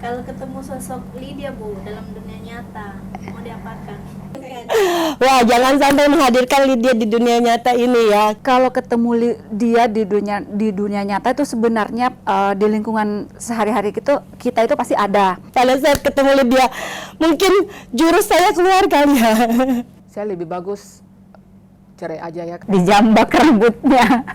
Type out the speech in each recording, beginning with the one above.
Kalau ketemu sosok Lydia Bu dalam dunia nyata, mau diapakan? Wah, jangan sampai menghadirkan Lydia di dunia nyata ini ya. Kalau ketemu dia di dunia nyata itu sebenarnya di lingkungan sehari-hari kita itu pasti ada. Pada saat ketemu Lydia, mungkin jurus saya keluar kali ya. Saya lebih bagus cerai aja ya. Dijambak rambutnya.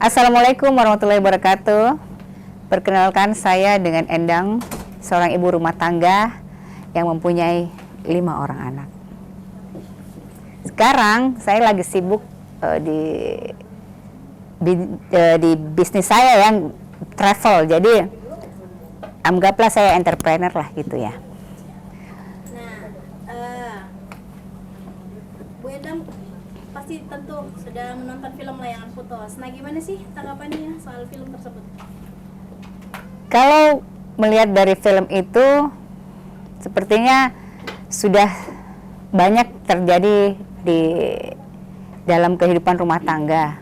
Assalamualaikum warahmatullahi wabarakatuh. Perkenalkan, saya dengan Endang, seorang ibu rumah tangga yang mempunyai 5 orang anak. Sekarang saya lagi sibuk di bisnis saya yang travel. Jadi anggaplah saya entrepreneur lah gitu ya. Nah, Bu Endang pasti tentu sudah menonton film Layangan Putus. Nah, gimana sih tanggapannya soal film tersebut? Kalau melihat dari film itu, sepertinya sudah banyak terjadi di dalam kehidupan rumah tangga.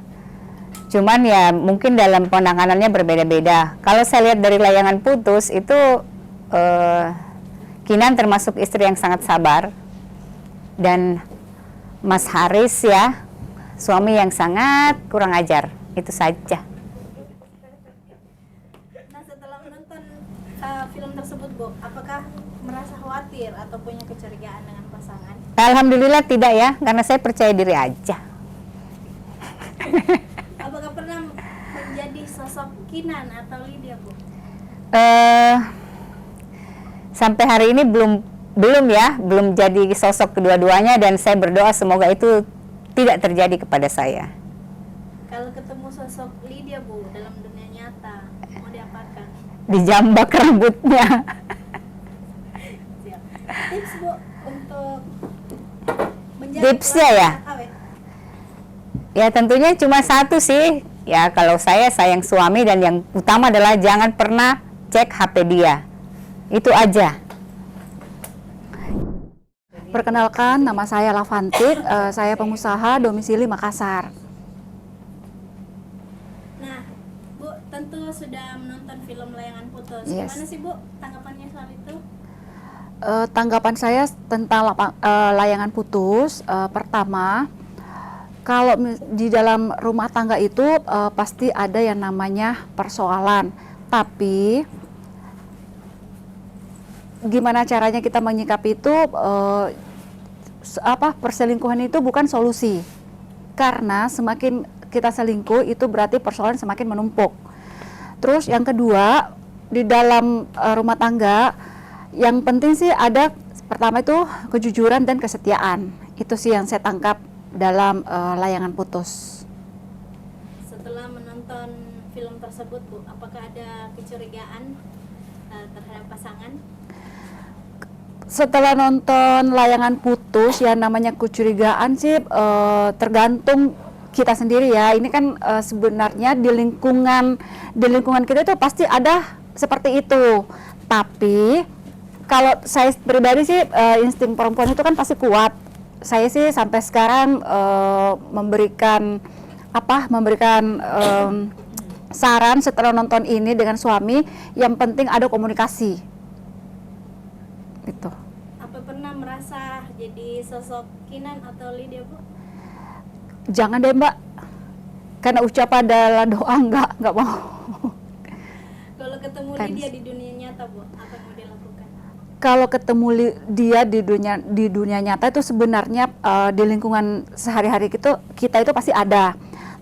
Cuman ya mungkin dalam penanganannya berbeda-beda. Kalau saya lihat dari Layangan Putus itu, Kinan termasuk istri yang sangat sabar, dan Mas Haris ya, suami yang sangat kurang ajar. Itu saja. Nah, setelah menonton film tersebut, Bu, apakah merasa khawatir atau punya kecurigaan dengan pasangan? Alhamdulillah tidak ya, karena saya percaya diri aja. Apakah pernah menjadi sosok Kinan atau Lydia, Bu? Sampai hari ini belum jadi sosok kedua-duanya, dan saya berdoa semoga itu tidak terjadi kepada saya. Kalau ketemu sosok Lydia, Bu, dalam dunia nyata, mau diapakan? Dijambak rambutnya. Siap. Tips, Bu, untuk menjaga Tipsnya ya? awet. Ya tentunya cuma satu sih. Ya kalau saya sayang suami, dan yang utama adalah jangan pernah cek HP dia. Itu aja. Perkenalkan, nama saya Lavantik, saya pengusaha domisili Makassar. Nah, Bu, tentu sudah menonton film Layangan Putus. Yes. Gimana sih, Bu, tanggapannya soal itu? Tanggapan saya tentang Layangan Putus, pertama, kalau di dalam rumah tangga itu pasti ada yang namanya persoalan, tapi gimana caranya kita menyikapi itu, perselingkuhan itu bukan solusi, karena semakin kita selingkuh itu berarti persoalan semakin menumpuk. Terus yang kedua, di dalam rumah tangga yang penting sih ada, pertama itu kejujuran dan kesetiaan. Itu sih yang saya tangkap dalam Layangan Putus. Setelah menonton film tersebut, Bu, apakah ada kecurigaan terhadap pasangan? Setelah nonton Layangan Putus, yang namanya kecurigaan sih tergantung kita sendiri ya. Ini kan sebenarnya di lingkungan kita itu pasti ada seperti itu. Tapi kalau saya pribadi sih, insting perempuan itu kan pasti kuat. Saya sih sampai sekarang memberikan saran setelah nonton ini dengan suami, yang penting ada komunikasi. Itu. Apa pernah merasa jadi sosok Kinan atau Lydia, Bu? Jangan deh, Mbak, karena ucapan adalah doa, nggak mau. Kalau ketemu Kan. Lydia di dunia nyata, Bu, apa yang mau dilakukan? Kalau ketemu dia di dunia nyata itu sebenarnya di lingkungan sehari-hari kita itu pasti ada.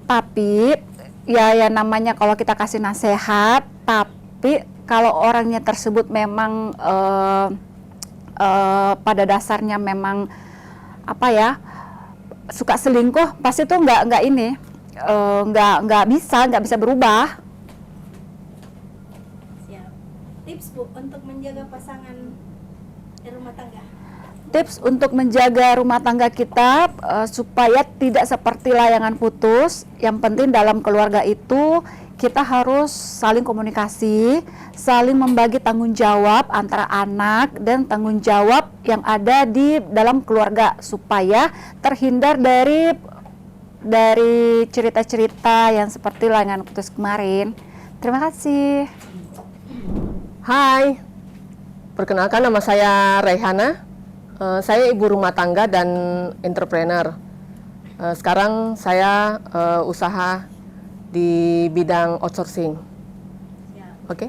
Tapi ya namanya kalau kita kasih nasihat, tapi kalau orangnya tersebut memang pada dasarnya memang suka selingkuh, pasti tuh nggak bisa berubah. Siap. Tips, Bu, untuk menjaga pasangan di rumah tangga? Tips untuk menjaga rumah tangga kita supaya tidak seperti Layangan Putus. Yang penting dalam keluarga itu kita harus saling komunikasi, saling membagi tanggung jawab antara anak dan tanggung jawab yang ada di dalam keluarga supaya terhindar dari cerita-cerita yang seperti layangan putus kemarin. Terima kasih. Hai, perkenalkan nama saya Reihana. Saya ibu rumah tangga dan entrepreneur. Sekarang saya usaha di bidang outsourcing. Siap. Oke?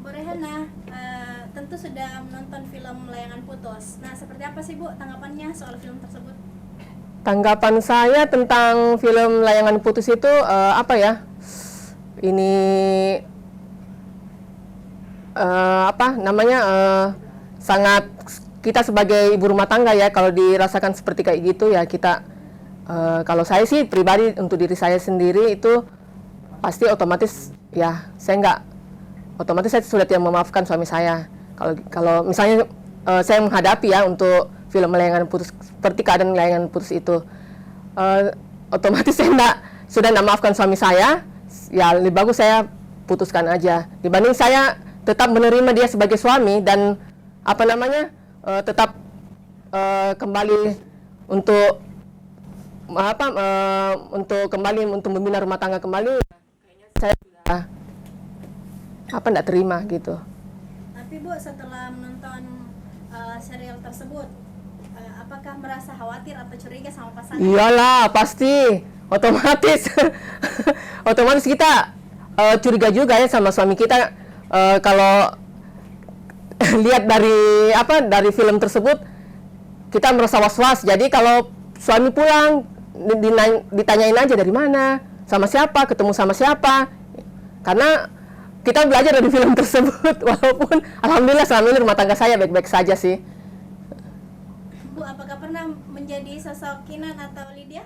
Bu Rehana, tentu sudah menonton film Layangan Putus. Nah, seperti apa sih Bu tanggapannya soal film tersebut? Tanggapan saya tentang film Layangan Putus itu apa ya? Ini apa namanya? Sangat kita sebagai ibu rumah tangga ya, kalau dirasakan seperti kayak gitu ya kita. Kalau saya sih pribadi untuk diri saya sendiri itu pasti otomatis ya saya sudah tidak memaafkan suami saya. Kalau misalnya saya menghadapi ya untuk film Layangan Putus seperti keadaan Layangan Putus itu, otomatis saya sudah tidak maafkan suami saya. Ya lebih bagus saya putuskan aja dibanding saya tetap menerima dia sebagai suami dan apa namanya tetap kembali untuk untuk membina rumah tangga kembali. Saya sudah tidak terima gitu. Tapi Bu, setelah menonton serial tersebut, apakah merasa khawatir atau curiga sama pasangan? Iyalah, pasti, otomatis, otomatis kita curiga juga ya sama suami kita. Kalau lihat dari film tersebut, kita merasa was-was. Jadi kalau suami pulang, ditanyain aja dari mana, sama siapa, ketemu sama siapa. Karena kita belajar dari film tersebut, walaupun alhamdulillah selama ini rumah tangga saya baik-baik saja sih. Bu, apakah pernah menjadi sosok Kinan atau Lydia?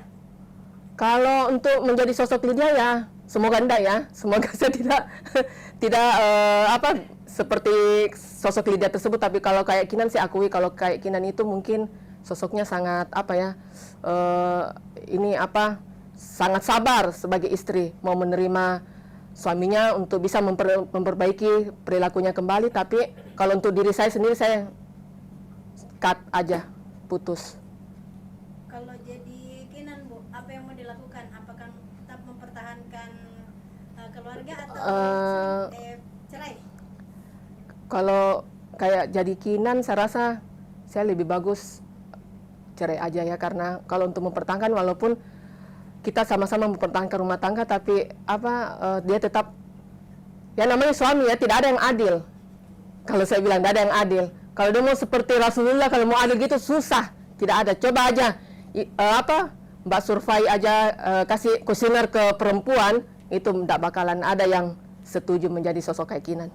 Kalau untuk menjadi sosok Lydia ya, semoga enggak ya. Semoga saya tidak seperti sosok Lydia tersebut. Tapi kalau kayak Kinan sih akui kalau kayak Kinan itu mungkin sosoknya sangat sangat sabar sebagai istri, mau menerima suaminya untuk bisa memperbaiki perilakunya kembali. Tapi kalau untuk diri saya sendiri saya cut aja, putus. Kalau jadi Kinan Bu, apa yang mau dilakukan? Apakah tetap mempertahankan keluarga atau cerai? Kalau kayak jadi Kinan saya rasa saya lebih bagus cerai aja ya, karena kalau untuk mempertahankan walaupun kita sama-sama mempertahankan rumah tangga tapi dia tetap ya namanya suami ya, tidak ada yang adil. Kalau saya bilang tidak ada yang adil. Kalau dia mau seperti Rasulullah, kalau mau adil gitu susah, tidak ada. Coba aja Mbak survei aja, kasih kuesioner ke perempuan, itu tidak bakalan ada yang setuju menjadi sosok kayak Kinan.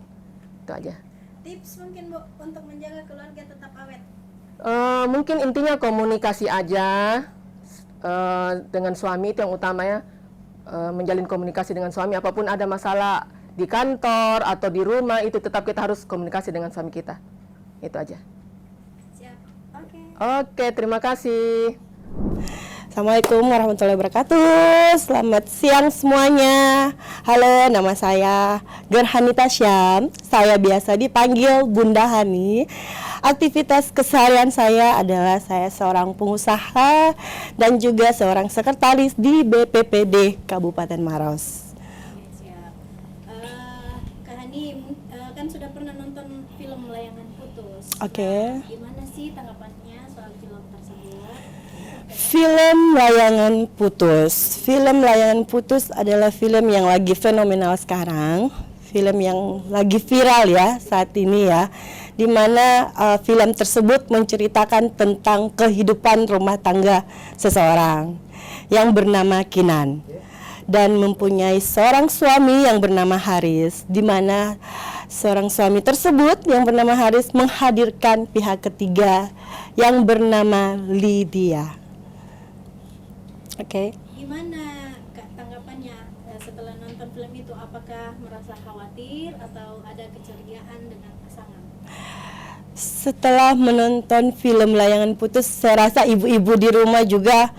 Itu aja. Tips mungkin Bu untuk menjaga keluarga tetap awet? Mungkin intinya komunikasi aja dengan suami, itu yang utama ya. Menjalin komunikasi dengan suami, apapun ada masalah di kantor atau di rumah, itu tetap kita harus komunikasi dengan suami kita. Itu aja. Siap. Oke. Oke, terima kasih. Assalamualaikum warahmatullahi wabarakatuh. Selamat siang semuanya. Halo, nama saya Gerhanita Syam. Saya biasa dipanggil Bunda Hani. Aktivitas keseharian saya adalah saya seorang pengusaha dan juga seorang sekretaris di BPPD Kabupaten Maros. Siap. Kak Hani, kan sudah pernah nonton film Layangan Putus. Oke. Gimana sih tanggapannya soal film tersebut? Film Layangan Putus. Film Layangan Putus adalah film yang lagi fenomenal sekarang. Film yang lagi viral ya saat ini ya. Di mana film tersebut menceritakan tentang kehidupan rumah tangga seseorang yang bernama Kinan dan mempunyai seorang suami yang bernama Haris, di mana seorang suami tersebut yang bernama Haris menghadirkan pihak ketiga yang bernama Lydia. Oke. Gimana Kak tanggapannya setelah nonton film itu? Apakah merasa khawatir atau ada kecurigaan dengan pasangan? Setelah menonton film Layangan Putus, saya rasa ibu-ibu di rumah juga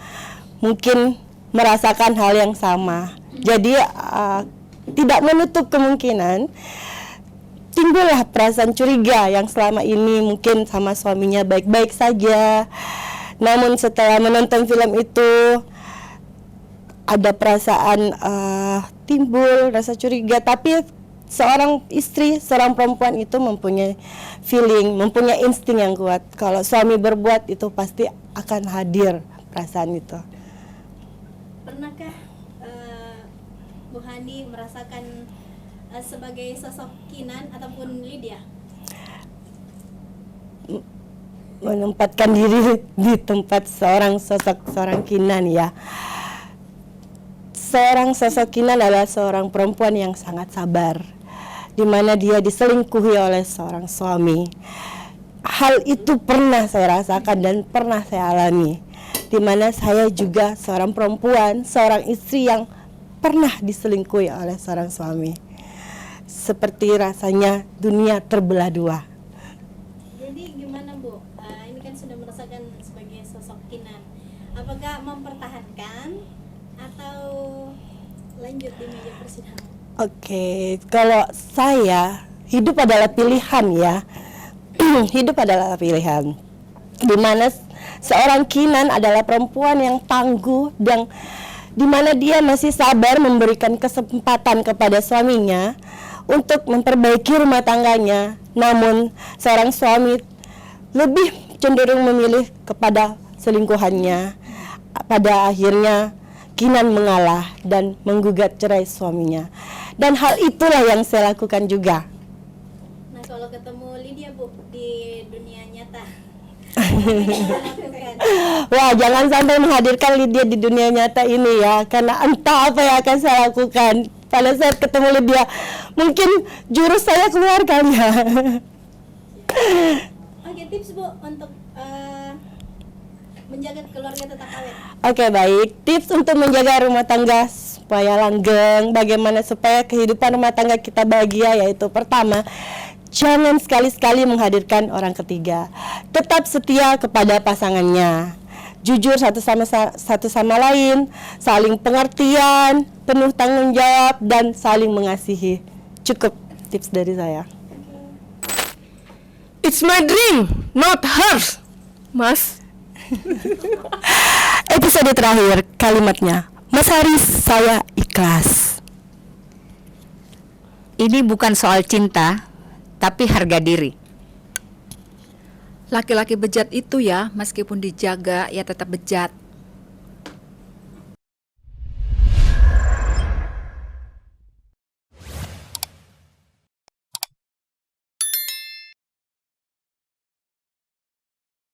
mungkin merasakan hal yang sama. Jadi tidak menutup kemungkinan timbullah perasaan curiga yang selama ini mungkin sama suaminya baik-baik saja. Namun setelah menonton film itu ada perasaan timbul rasa curiga, tapi seorang istri, seorang perempuan itu mempunyai feeling, mempunyai insting yang kuat. Kalau suami berbuat itu pasti akan hadir perasaan itu. Pernahkah Bu Hani merasakan sebagai sosok Kinan ataupun Lydia? Menempatkan diri di tempat seorang Kinan ya. Seorang sosok Kinan adalah seorang perempuan yang sangat sabar, di mana dia diselingkuhi oleh seorang suami. Hal itu pernah saya rasakan dan pernah saya alami, di mana saya juga seorang perempuan, seorang istri yang pernah diselingkuhi oleh seorang suami. Seperti rasanya dunia terbelah dua. Jadi gimana Bu? Ini kan sudah merasakan sebagai sosok Kinan. Apakah mempertahankan atau lanjut di meja persidangan? Oke, kalau saya, hidup adalah pilihan ya. Hidup adalah pilihan. Di mana seorang Kinan adalah perempuan yang tangguh dan di mana dia masih sabar memberikan kesempatan kepada suaminya untuk memperbaiki rumah tangganya. Namun seorang suami lebih cenderung memilih kepada selingkuhannya. Pada akhirnya Kinan mengalah dan menggugat cerai suaminya. Dan hal itulah yang saya lakukan juga. Nah, kalau ketemu Lydia Bu di dunia nyata, apa yang kita lakukan? Wah, jangan sampai menghadirkan Lydia di dunia nyata ini ya, karena entah apa yang akan saya lakukan pada saat ketemu Lydia. Mungkin jurus saya keluar kali ya. Oke, tips Bu untuk menjaga keluarga tetap awet. Oke, baik. Tips untuk menjaga rumah tangga supaya langgeng, bagaimana supaya kehidupan rumah tangga kita bahagia, yaitu pertama, jangan sekali-sekali menghadirkan orang ketiga. Tetap setia kepada pasangannya. Jujur satu sama lain, saling pengertian, penuh tanggung jawab, dan saling mengasihi. Cukup tips dari saya. It's my dream, not hers, Mas. Episode terakhir, kalimatnya, Mas Haris, saya ikhlas. Ini bukan soal cinta, tapi harga diri. Laki-laki bejat itu ya, meskipun dijaga ya tetap bejat.